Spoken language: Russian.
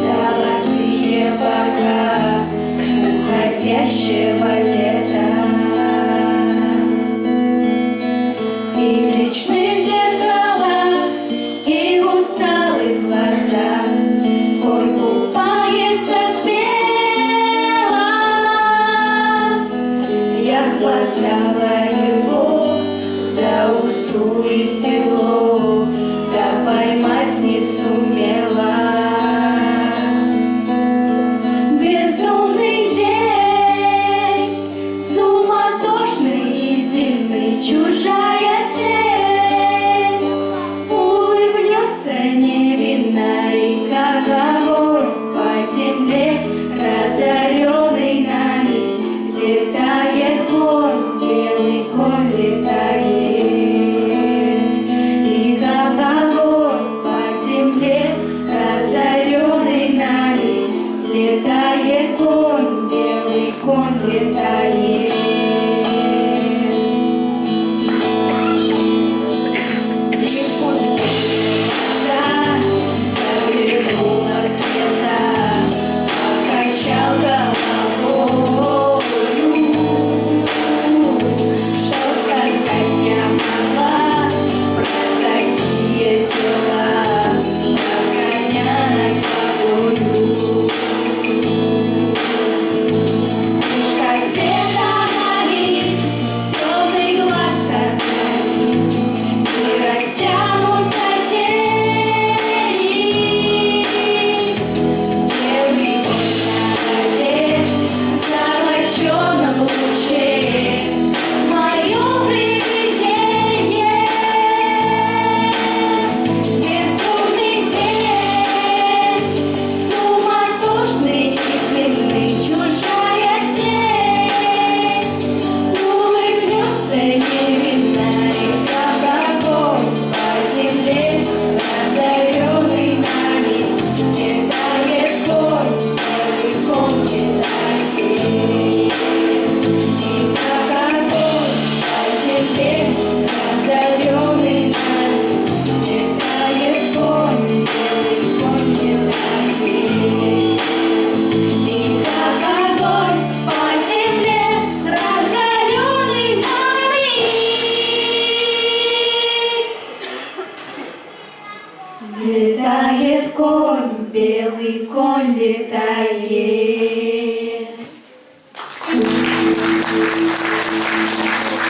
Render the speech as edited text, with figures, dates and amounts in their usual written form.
золотые бока уходящего лета. И в речных зеркалах, и в усталых глазах конь купается смело. Я хватала его за усту и седло, да поймать не сумела. Безумный день, суматошный и длинный, чужая тень улыбнется невинно, и как огонь по земле, разоренный нами, летает конь, белый конь летает. И как огонь по земле, разоренный нами, летает конь, белый конь летает. И пусть глаза заглянула слеза, покачал головою. Что сказать я могла про такие дела, на коня на погоню. Вспышка света горит, темный глаз озарит, и растянутся тени. Белый конь на воде, в золоченом луче, мое привидение. Безумный день, суматошный и длинный, чужая тень улыбнется невинно, и как огонь по земле, разоренный нами, летает конь, белый конь летает. И как огонь по земле, разоренный нами, летает конь, белый конь летает. И как огонь по земле, разоренный нами, летает конь, белый конь летает.